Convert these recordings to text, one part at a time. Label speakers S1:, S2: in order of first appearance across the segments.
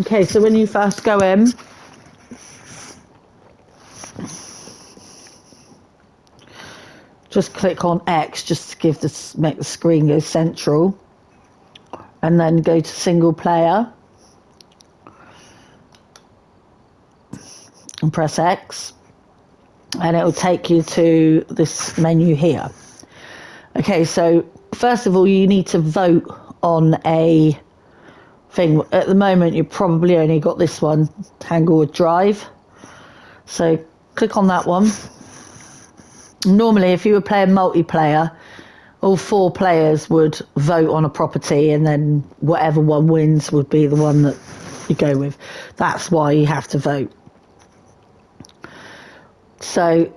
S1: Okay, so when you first go in, just click on X just to give this, make the screen go central, and then go to single player and press X, and it will take you to this menu here. Okay, so first of all, you need to vote on a thing. At the moment, you've probably only got this one, Tanglewood Drive. So click on that one. Normally, if you were playing multiplayer, all 4 players would vote on a property, and then whatever one wins would be the one that you go with. That's why you have to vote. So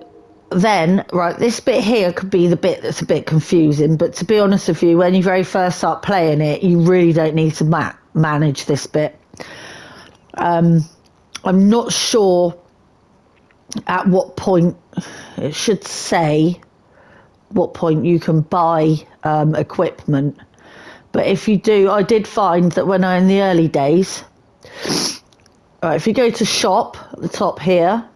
S1: then, right, this bit here could be the bit that's a bit confusing, but to be honest with you, when you very first start playing it, you really don't need to manage this bit. I'm not sure at what point, it should say what point you can buy equipment, but if you do, I did find that when I in the early days, right, if you go to shop at the top here,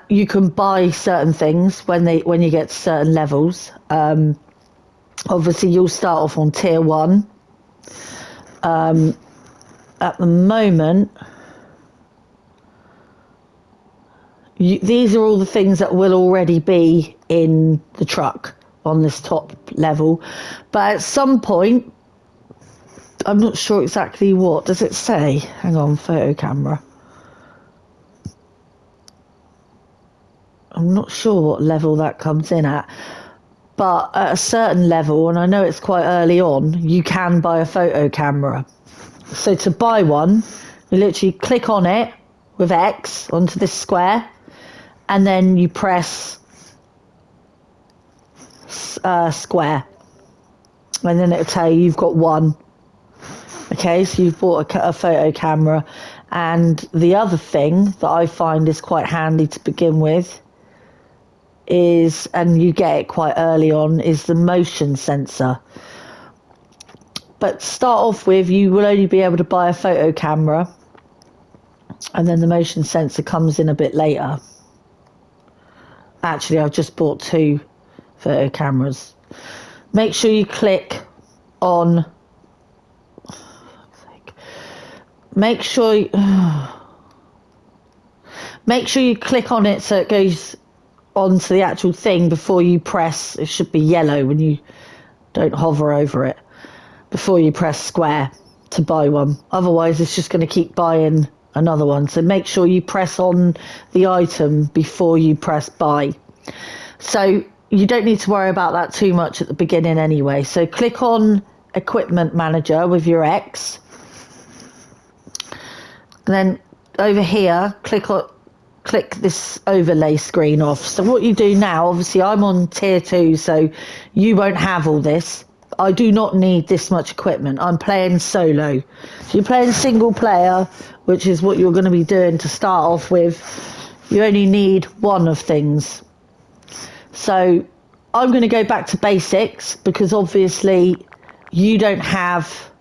S1: you can buy certain things when you get to certain levels. Obviously, you'll start off on tier 1. At the moment, these are all the things that will already be in the truck on this top level. But at some point, I'm not sure exactly what. Does it say? Hang on, photo camera. I'm not sure what level that comes in at. But at a certain level, and I know it's quite early on, you can buy a photo camera. So to buy one, you literally click on it with X onto this square, and then you press square, and then it'll tell you you've got one. Okay, so you've bought a photo camera. And the other thing that I find is quite handy to begin with is, and you get it quite early on, is the motion sensor. But to start off with, you will only be able to buy a photo camera, and then the motion sensor comes in a bit later. Actually, I've just bought 2 photo cameras. Make sure you click on, make sure you click on it so it goes onto the actual thing before you press. It should be yellow when you don't hover over it, before you press square to buy one. Otherwise, it's just going to keep buying another one. So make sure you press on the item before you press buy. So you don't need to worry about that too much at the beginning anyway. So click on Equipment Manager with your X. And then over here, click this overlay screen off. So what you do now, obviously I'm on tier 2, so you won't have all this. I do not need this much equipment. I'm playing solo. So you're playing single player, which is what you're going to be doing to start off with. You only need one of things. So I'm going to go back to basics because obviously you don't have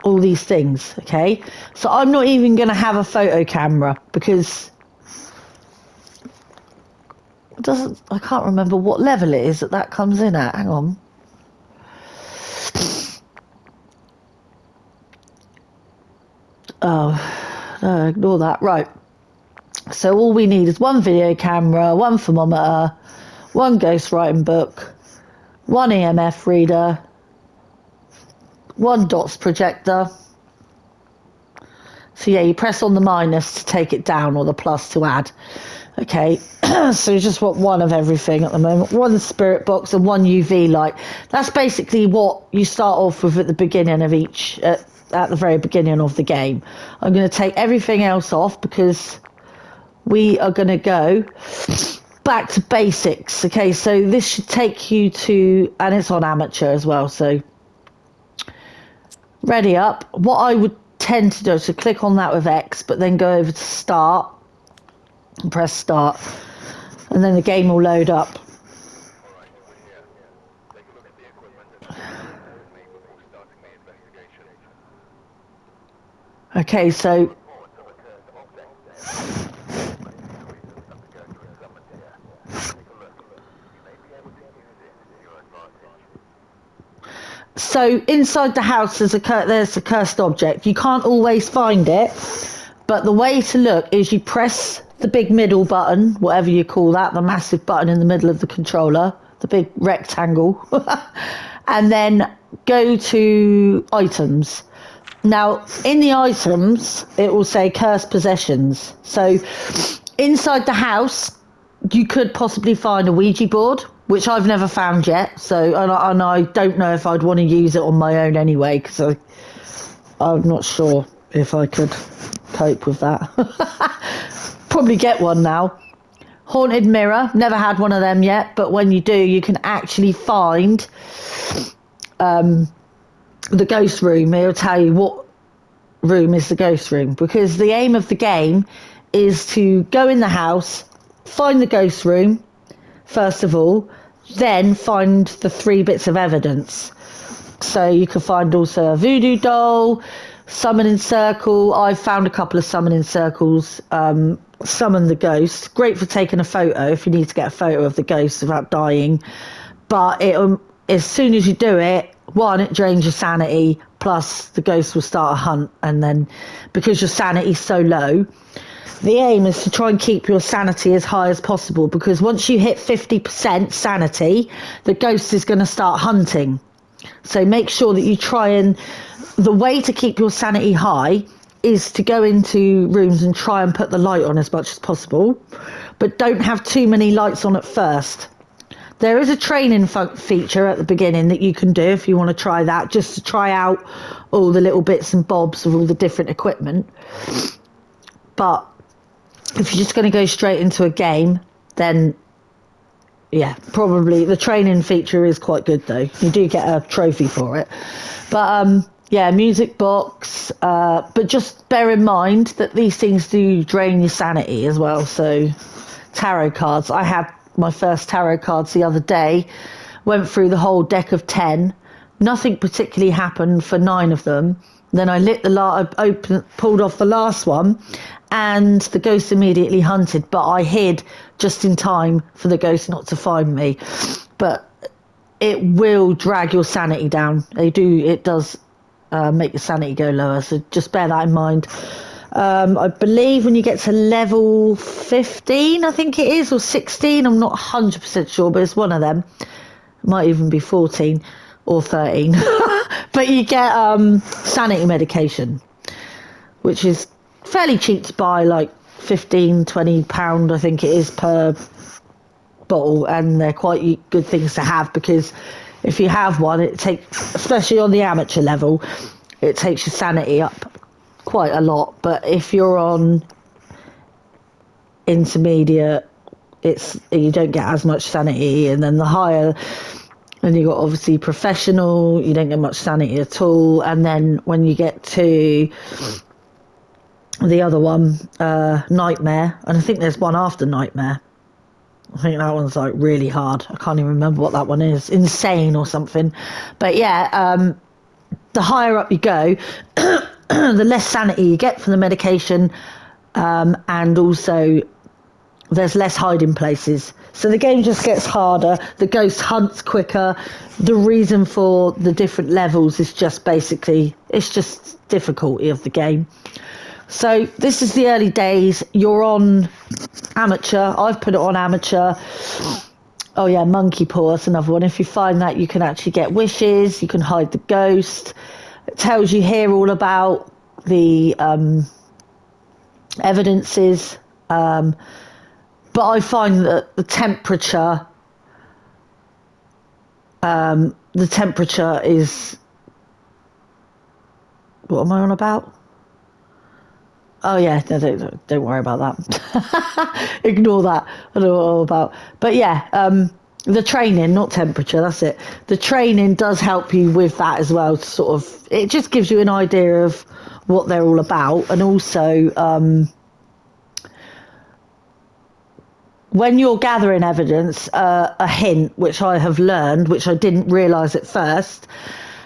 S1: all these things, okay? So I'm not even going to have a photo camera because I can't remember what level it is that comes in at. Hang on. Oh, no, ignore that. Right. So all we need is one video camera, one thermometer, one ghostwriting book, one EMF reader, one dots projector. So yeah, you press on the minus to take it down or the plus to add. Okay, so you just want one of everything at the moment. One spirit box and one UV light. That's basically what you start off with at the beginning of each, at the very beginning of the game. I'm going to take everything else off because we are going to go back to basics. Okay, so this should take you to, and it's on amateur as well, so ready up. What I would tend to do is to click on that with X, but then go over to start and press start, and then the game will load up. Okay, so inside the house there's a cursed object. You can't always find it, but the way to look is you press the big middle button, whatever you call that, the massive button in the middle of the controller, the big rectangle, and then go to items. Now, in the items, it will say cursed possessions. So inside the house, you could possibly find a Ouija board, which I've never found yet. So, and I don't know if I'd want to use it on my own anyway, because I'm not sure if I could cope with that. Probably get one now. Haunted mirror, never had one of them yet, but when you do, you can actually find the ghost room. It'll tell you what room is the ghost room, because the aim of the game is to go in the house, find the ghost room first of all, then find the 3 bits of evidence. So you can find also a voodoo doll, summoning circle. I've found a couple of summoning circles. Summon the ghost, great for taking a photo if you need to get a photo of the ghost without dying, but as soon as you do it, one, it drains your sanity, plus the ghost will start a hunt, and then because your sanity's so low, the aim is to try and keep your sanity as high as possible, because once you hit 50% sanity, the ghost is going to start hunting. So make sure that you try and, the way to keep your sanity high is to go into rooms and try and put the light on as much as possible, but don't have too many lights on at first. There is a training feature at the beginning that you can do if you want to try that, just to try out all the little bits and bobs of all the different equipment. But if you're just going to go straight into a game, then yeah, probably the training feature is quite good though. You do get a trophy for it. But yeah, music box. But just bear in mind that these things do drain your sanity as well. So tarot cards. I had my first tarot cards the other day. Went through the whole deck of 10. Nothing particularly happened for 9 of them. Then I lit the pulled off the last one, and the ghost immediately hunted. But I hid just in time for the ghost not to find me. But it will drag your sanity down. It does make your sanity go lower. So just bear that in mind. I believe when you get to level 15, I think it is, or 16, I'm not 100% sure, but it's one of them. It might even be 14 or 13. But you get sanity medication, which is fairly cheap to buy, like 15, £20, I think it is, per bottle, and they're quite good things to have, because if you have one, it takes, especially on the amateur level, it takes your sanity up quite a lot. But if you're on intermediate, you don't get as much sanity, and then the higher, and you got obviously professional, you don't get much sanity at all. And then when you get to the other one, nightmare, and I think there's one after nightmare, I think that one's like really hard. I can't even remember what that one is, insane or something. But yeah, the higher up you go, the less sanity you get from the medication, and also there's less hiding places. So the game just gets harder. The ghost hunts quicker. The reason for the different levels is just basically, it's just difficulty of the game. So this is the early days. You're on amateur. I've put it on amateur. Oh yeah, monkey paw, that's another one. If you find that, you can actually get wishes. You can hide the ghost. It tells you here all about the evidences. But I find that the temperature is, what am I on about? Oh yeah, no, don't worry about that. Ignore that. I don't know what I'm about. But yeah, the training, not temperature, that's it. The training does help you with that as well. Sort of, it just gives you an idea of what they're all about, and also when you're gathering evidence, a hint which I have learned, which I didn't realise at first,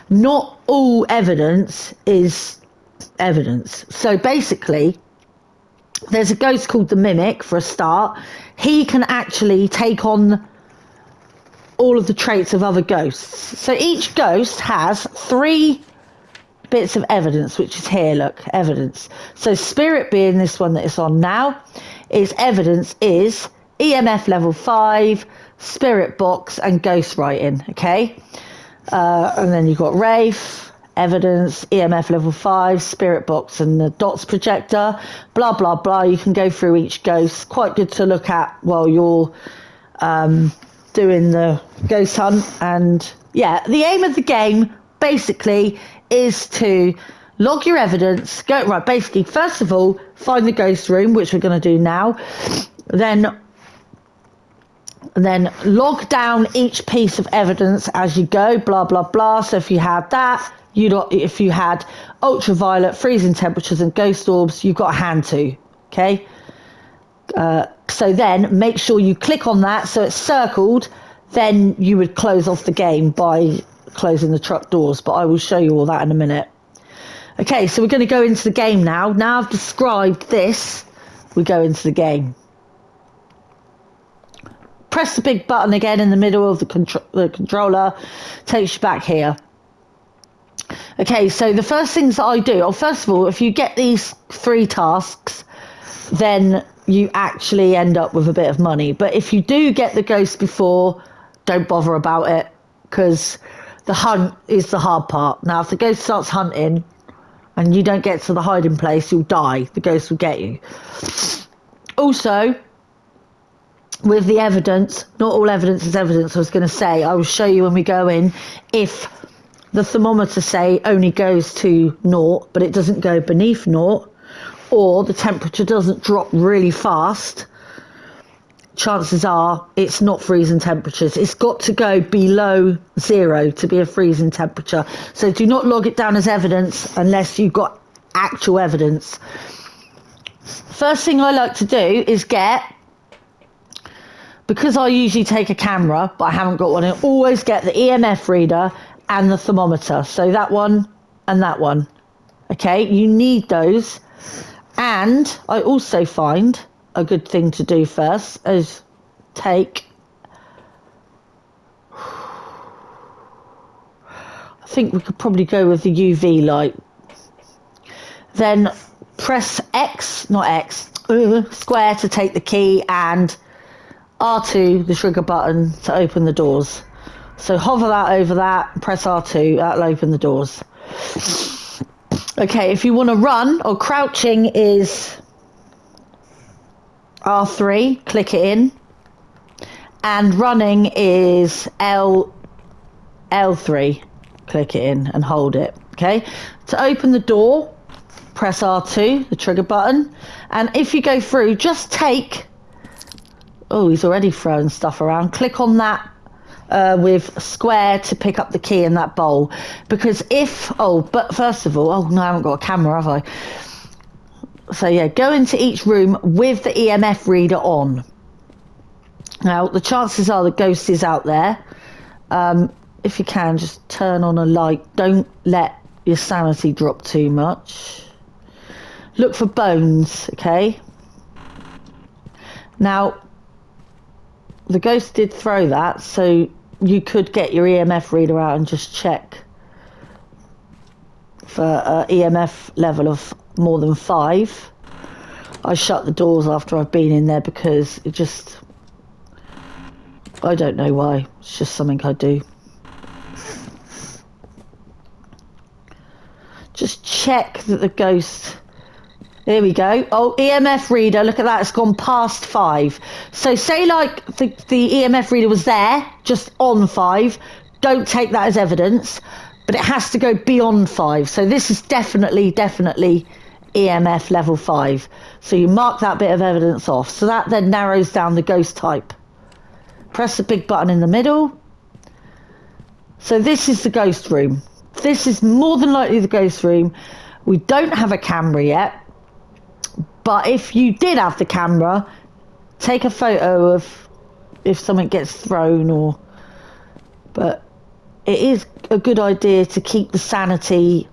S1: not all evidence is evidence. So basically, there's a ghost called the Mimic for a start. He can actually take on all of the traits of other ghosts. So each ghost has 3 bits of evidence, which is here, look, evidence. So spirit, being this one that it's on now, is evidence is EMF level 5, spirit box, and ghost writing, okay? And then you've got Wraith, evidence, EMF level 5, spirit box, and the dots projector, blah, blah, blah. You can go through each ghost. Quite good to look at while you're doing the ghost hunt. And yeah, the aim of the game basically is to log your evidence. Go right. Basically, first of all, find the ghost room, which we're going to do now. Then log down each piece of evidence as you go. Blah blah blah. So if you had that, if you had ultraviolet, freezing temperatures, and ghost orbs, you've got a hand to. Okay. So then make sure you click on that so it's circled. Then you would close off the game by closing the truck doors, but I will show you all that in a minute. Okay, so we're going to go into the game now. Now I've described this, we go into the game. Press the big button again in the middle of the controller, takes you back here. Okay, so the first things that I do, first of all, if you get these 3 tasks, then you actually end up with a bit of money. But if you do get the ghost before, don't bother about it, because the hunt is the hard part. Now, if the ghost starts hunting and you don't get to the hiding place, you'll die. The ghost will get you. Also, with the evidence, not all evidence is evidence. I was going to say, I will show you when we go in, if the thermometer, say, only goes to 0, but it doesn't go beneath 0, or the temperature doesn't drop really fast, chances are it's not freezing temperatures. It's got to go below 0 to be a freezing temperature. So do not log it down as evidence unless you've got actual evidence. First thing I like to do is because I usually take a camera, but I haven't got one, I always get the EMF reader and the thermometer. So that one and that one. Okay, you need those. And I also find a good thing to do first is I think we could probably go with the UV light. Then press square to take the key, and R2, the trigger button, to open the doors. So hover that over that, press R2, that'll open the doors. Okay, if you want to run, or crouching is R3, click it in. And running is L3, click it in and hold it. Okay, to open the door, press R2, the trigger button. And if you go through, just take, oh, he's already throwing stuff around. Click on that with square to pick up the key in that bowl. Because but first of all, no, I haven't got a camera, have I? So yeah, go into each room with the EMF reader on. Now, the chances are the ghost is out there. If you can, just turn on a light. Don't let your sanity drop too much. Look for bones, okay? Now, the ghost did throw that, so you could get your EMF reader out and just check for EMF level of more than 5. I shut the doors after I've been in there because it just, I don't know why, it's just something I do. Just check that the ghost, there we go. Oh, EMF reader, look at that, it's gone past 5. So say like the EMF reader was there, just on 5, don't take that as evidence, but it has to go beyond 5. So this is definitely EMF level 5. So you mark that bit of evidence off. So that then narrows down the ghost type. Press the big button in the middle. So this is the ghost room. This is more than likely the ghost room. We don't have a camera yet. But if you did have the camera, take a photo of if something gets thrown but it is a good idea to keep the sanity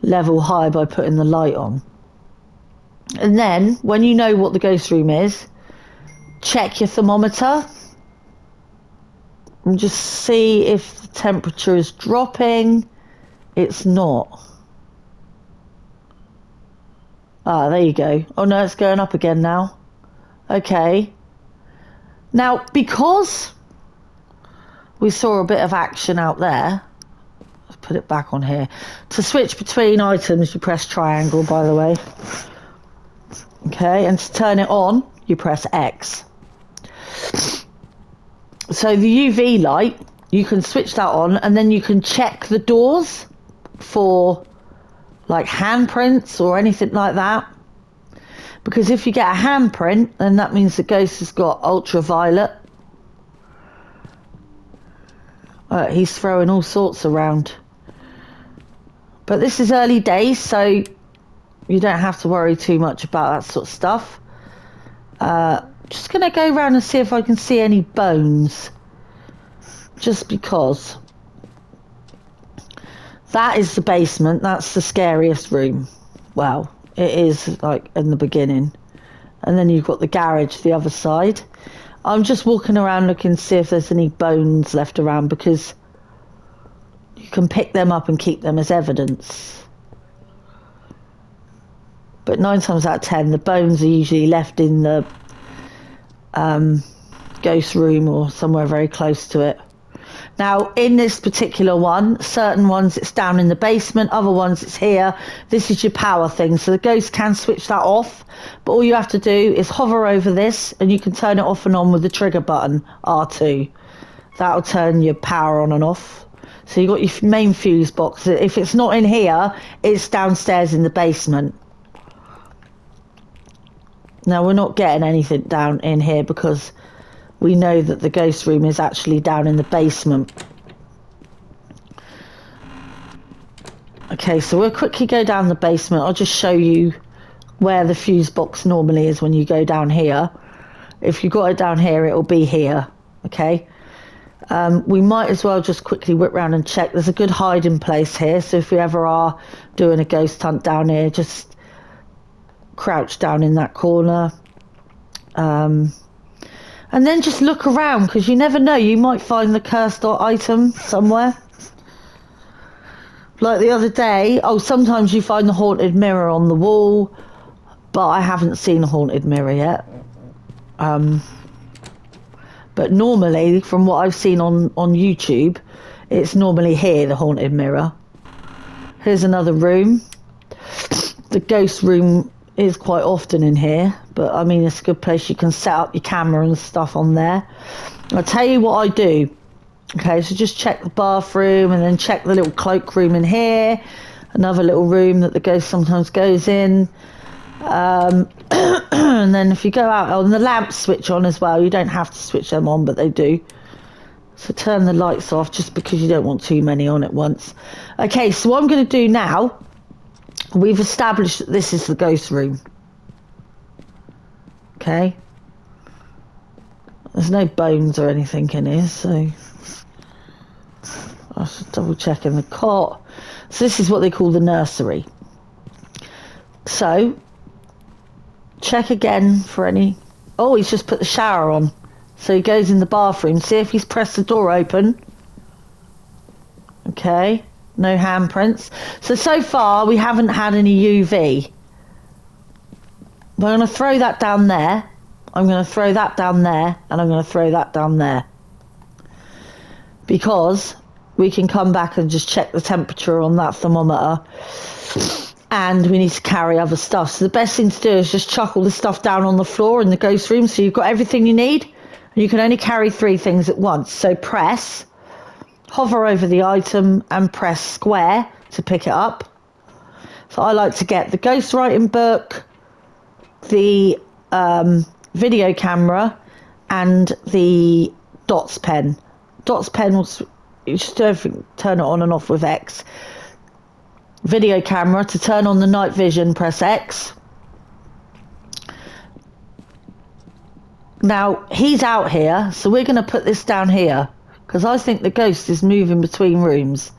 S1: level high by putting the light on. And then, when you know what the ghost room is, check your thermometer and just see if the temperature is dropping. It's not. Ah, there you go. Oh no, it's going up again now. Okay. Now, because we saw a bit of action out there, let's put it back on here. To switch between items, you press triangle, by the way. Okay, and to turn it on, you press X. So the UV light, you can switch that on, and then you can check the doors for like handprints or anything like that. Because if you get a handprint, then that means the ghost has got ultraviolet. He's throwing all sorts around. But this is early days, so you don't have to worry too much about that sort of stuff. Just going to go around and see if I can see any bones. Just because. That is the basement. That's the scariest room. Well, it is like in the beginning. And then you've got the garage the other side. I'm just walking around looking to see if there's any bones left around, because you can pick them up and keep them as evidence. But 9 times out of 10, the bones are usually left in the ghost room or somewhere very close to it. Now, in this particular one, certain ones it's down in the basement, other ones it's here. This is your power thing, so the ghost can switch that off, but all you have to do is hover over this and you can turn it off and on with the trigger button, R2. That'll turn your power on and off. So you've got your main fuse box. If it's not in here, it's downstairs in the basement. Now, we're not getting anything down in here because we know that the ghost room is actually down in the basement. Okay, so we'll quickly go down the basement. I'll just show you where the fuse box normally is when you go down here. If you got it down here, it'll be here. Okay. We might as well just quickly whip round and check. There's a good hiding place here, so if we ever are doing a ghost hunt down here, just crouch down in that corner. And then just look around, because you never know, you might find the cursed item somewhere. Like the other day, sometimes you find the haunted mirror on the wall, but I haven't seen a haunted mirror yet. But normally, from what I've seen on YouTube, it's normally here, the haunted mirror. Here's another room. The ghost room is quite often in here, but I mean, it's a good place. You can set up your camera and stuff on there. I'll tell you what I do. Okay, so just check the bathroom and then check the little cloak room in here. Another little room that the ghost sometimes goes in. And then if you go out, and the lamps switch on as well. You don't have to switch them on, but they do. So turn the lights off just because you don't want too many on at once. Okay, so what I'm going to do now, we've established that this is the ghost room. Okay. There's no bones or anything in here, so I'll just double check in the cot. So this is what they call the nursery. So check again for any... Oh, he's just put the shower on. So he goes in the bathroom. See if he's pressed the door open. Okay. No handprints. So far we haven't had any UV. We're going to throw that down there. I'm going to throw that down there. And I'm going to throw that down there. Because we can come back and just check the temperature on that thermometer. And we need to carry other stuff. So the best thing to do is just chuck all the stuff down on the floor in the ghost room. So you've got everything you need. And you can only carry 3 things at once. So press... hover over the item and press square to pick it up. So I like to get the ghost writing book, the video camera, and the dots pen. Dots pen will you just do everything, turn it on and off with X. Video camera, to turn on the night vision, press X. Now he's out here, so we're going to put this down here. Because I think the ghost is moving between rooms.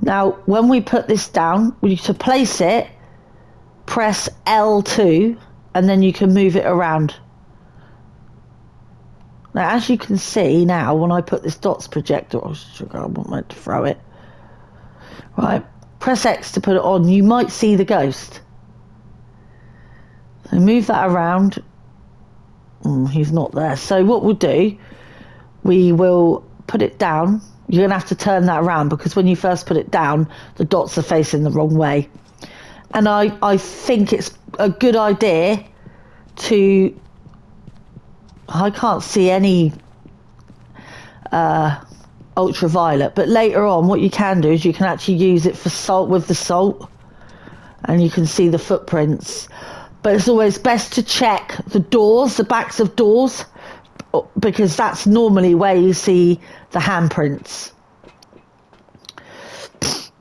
S1: Now, when we put this down, we need to place it, press L2, and then you can move it around. Now, as you can see now, when I put this dots projector, oh sugar, I want meant to throw it. Right, press X to put it on. You might see the ghost. So move that around. He's not there. So what we'll do, we will put it down. You're going to have to turn that around because when you first put it down, the dots are facing the wrong way. And I think it's a good idea to... I can't see any ultraviolet, but later on what you can do is you can actually use it for salt with the salt, and you can see the footprints. But it's always best to check the doors, the backs of doors, because that's normally where you see the handprints.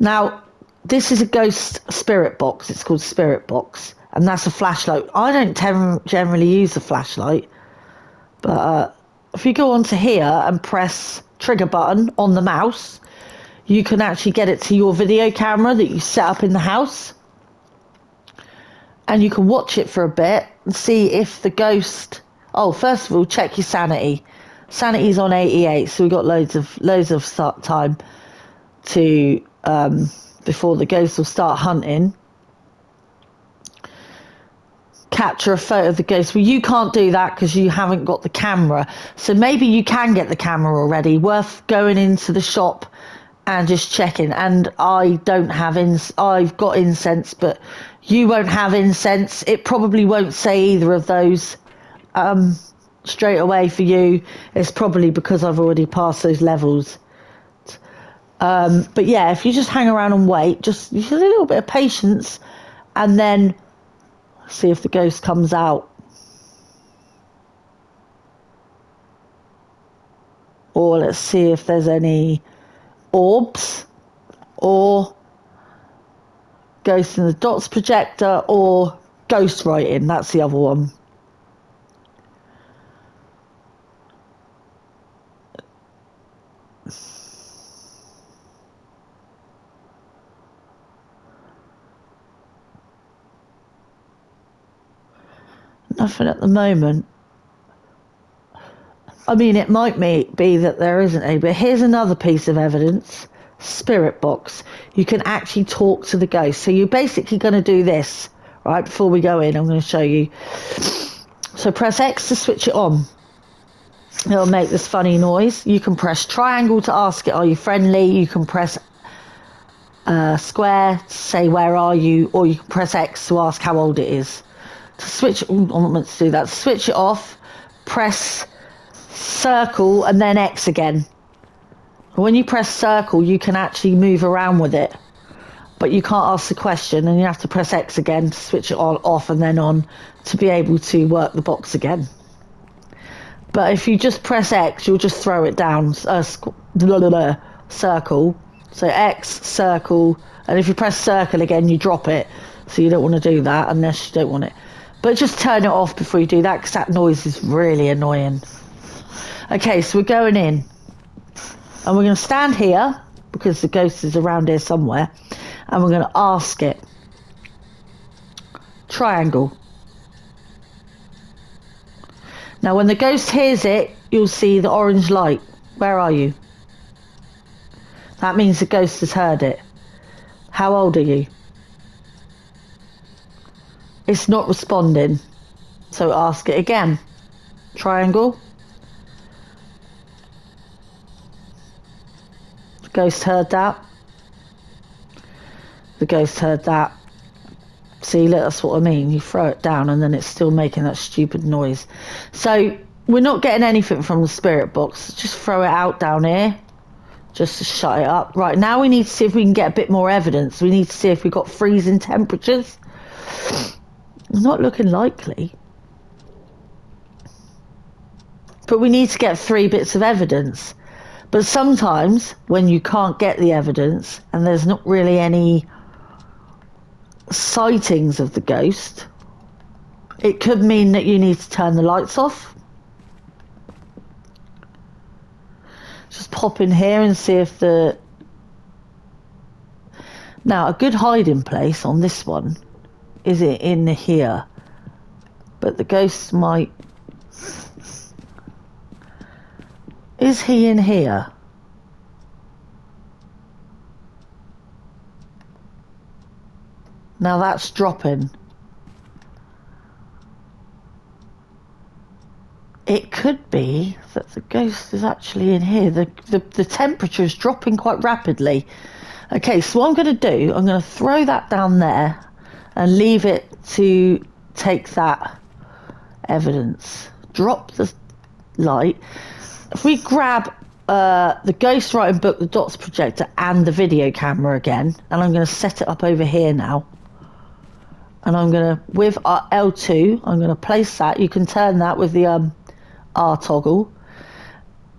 S1: Now, this is a ghost spirit box. It's called Spirit Box, and that's a flashlight. I don't generally use a flashlight, but if you go onto here and press trigger button on the mouse, you can actually get it to your video camera that you set up in the house, and you can watch it for a bit and see if the ghost... Oh, first of all, check your sanity. Sanity's on 88, so we've got loads of time to before the ghost will start hunting. Capture a photo of the ghost. Well, you can't do that because you haven't got the camera. So maybe you can get the camera already. Worth going into the shop and just checking. And I don't have I've got incense, but you won't have incense. It probably won't say either of those straight away for you. It's probably because I've already passed those levels. But yeah, if you just hang around and wait, just use a little bit of patience, and then see if the ghost comes out. Or let's see if there's any orbs, or ghost in the dots projector, or ghost writing. That's the other one. Nothing at the moment. I mean, it might be that there isn't any, but here's another piece of evidence. Spirit box. You can actually talk to the ghost. So you're basically going to do this, right? Before we go in, I'm going to show you. So press X to switch it on. It'll make this funny noise. You can press triangle to ask it, are you friendly? You can press square to say, where are you? Or you can press X to ask how old it is. To switch, I'm not meant to do that. To switch it off, press circle and then X again. When you press circle, you can actually move around with it, but you can't ask the question, and you have to press X again to switch it on, off, and then on to be able to work the box again. But if you just press X, you'll just throw it down. Circle. So X, circle, and if you press circle again, you drop it. So you don't want to do that unless you don't want it. But just turn it off before you do that, because that noise is really annoying. Okay, so we're going in. And we're going to stand here, because the ghost is around here somewhere. And we're going to ask it. Triangle. Now, when the ghost hears it, you'll see the orange light. Where are you? That means the ghost has heard it. How old are you? It's not responding. So ask it again. Triangle. The ghost heard that. The ghost heard that. See, look, that's what I mean. You throw it down and then it's still making that stupid noise. So we're not getting anything from the spirit box. Just throw it out down here. Just to shut it up. Right, now we need to see if we can get a bit more evidence. We need to see if we've got freezing temperatures. It's not looking likely. But we need to get 3 bits of evidence. But sometimes when you can't get the evidence and there's not really any sightings of the ghost, it could mean that you need to turn the lights off. Just pop in here and see if the Now, a good hiding place on this one is it in here, but the ghost might... Is he in here? Now that's dropping. It could be that the ghost is actually in here. The temperature is dropping quite rapidly. Okay, so what I'm going to do, I'm going to throw that down there and leave it to take that evidence. Drop the light. If we grab the ghostwriting book, the dots projector, and the video camera again, and I'm going to set it up over here now. And I'm going to, with our L2, I'm going to place that. You can turn that with the R toggle,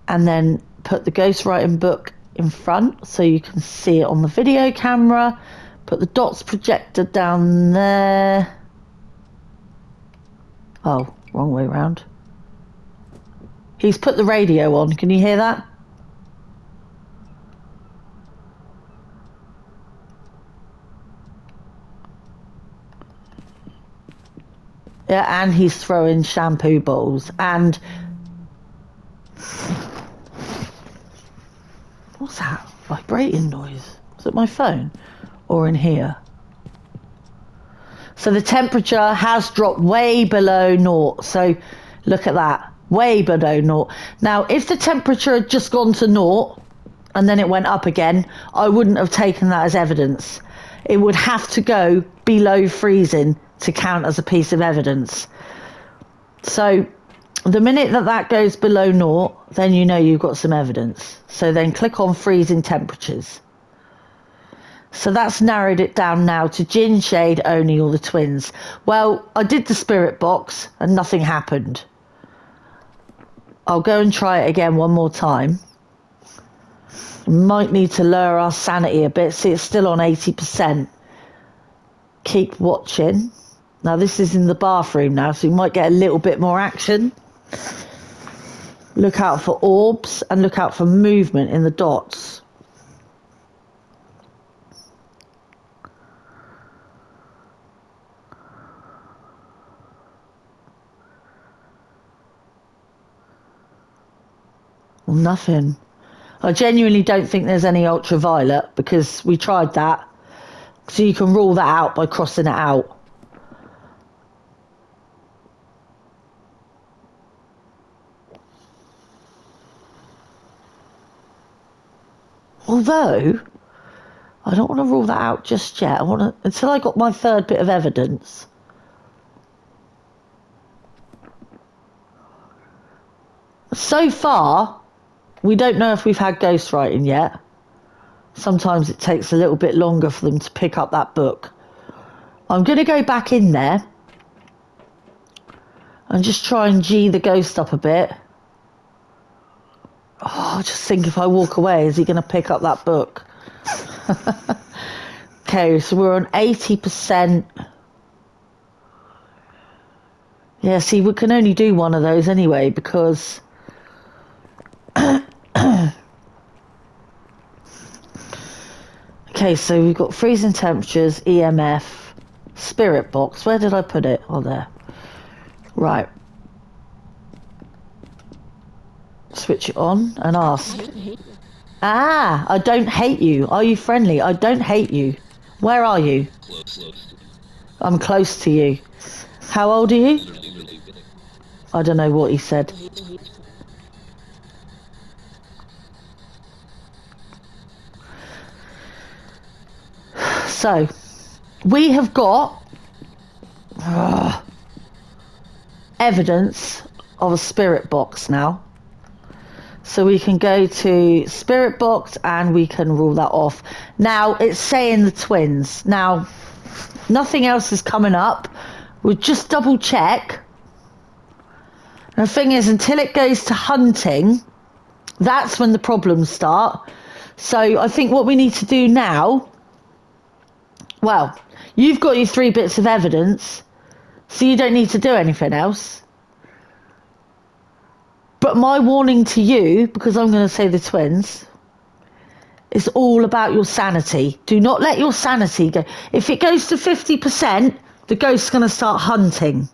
S1: and then put the ghostwriting book in front so you can see it on the video camera. Put the dots projector down there. Oh, wrong way around. He's put the radio on. Can you hear that? Yeah, and he's throwing shampoo bowls. And what's that vibrating noise? Is it my phone or in here? So the temperature has dropped way below naught. So look at that, way below naught. Now, if the temperature had just gone to naught and then it went up again, I wouldn't have taken that as evidence. It would have to go below freezing to count as a piece of evidence. So the minute that that goes below naught, then you know you've got some evidence. So then click on freezing temperatures. So that's narrowed it down now to gin shade only or the twins. Well, I did the spirit box and nothing happened. I'll go and try it again one more time. Might need to lower our sanity a bit. See, it's still on 80%. Keep watching. Now this is in the bathroom now, so you might get a little bit more action. Look out for orbs and look out for movement in the dots. Well, nothing. I genuinely don't think there's any ultraviolet because we tried that. So you can rule that out by crossing it out. Although, I don't want to rule that out just yet. I want to, until I got my third bit of evidence. So far, we don't know if we've had ghostwriting yet. Sometimes it takes a little bit longer for them to pick up that book. I'm going to go back in there and just try and G the ghost up a bit. Oh, I just think if I walk away, is he going to pick up that book? Okay, so we're on 80%. Yeah, see, we can only do one of those anyway because... Okay, so we've got freezing temperatures, EMF, spirit box. Where did I put it? Oh, there. Right. Switch it on and ask. Ah, I don't hate you. Are you friendly? I don't hate you. Where are you? I'm close to you. How old are you? I don't know what he said. So, we have got evidence of a spirit box now. So we can go to spirit box and we can rule that off. Now, it's saying the twins. Now, nothing else is coming up. We'll just double check. And the thing is, until it goes to hunting, that's when the problems start. So I think what we need to do now... Well, you've got your 3 bits of evidence, so you don't need to do anything else. But my warning to you, because I'm going to say the twins, It's all about your sanity. Do not let your sanity go. If it goes to 50%, the ghost's going to start hunting.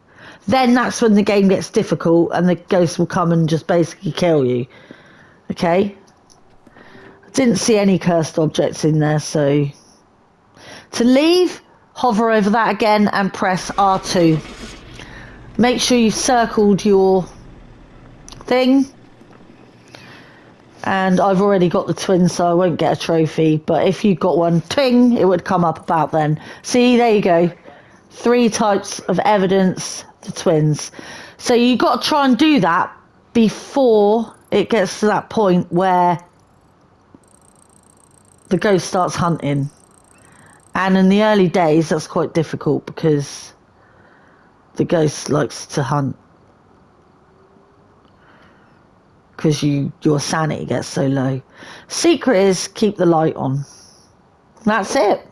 S1: Then that's when the game gets difficult and the ghost will come and just basically kill you. Okay? I didn't see any cursed objects in there, so... To leave, hover over that again and press R2. Make sure you've circled your thing. And I've already got the twins, so I won't get a trophy. But if you got one, ting, it would come up about then. See, there you go. 3 types of evidence, the twins. So you got to try and do that before it gets to that point where the ghost starts hunting. And in the early days, that's quite difficult because the ghost likes to hunt. Because your sanity gets so low. Secret is keep the light on. That's it.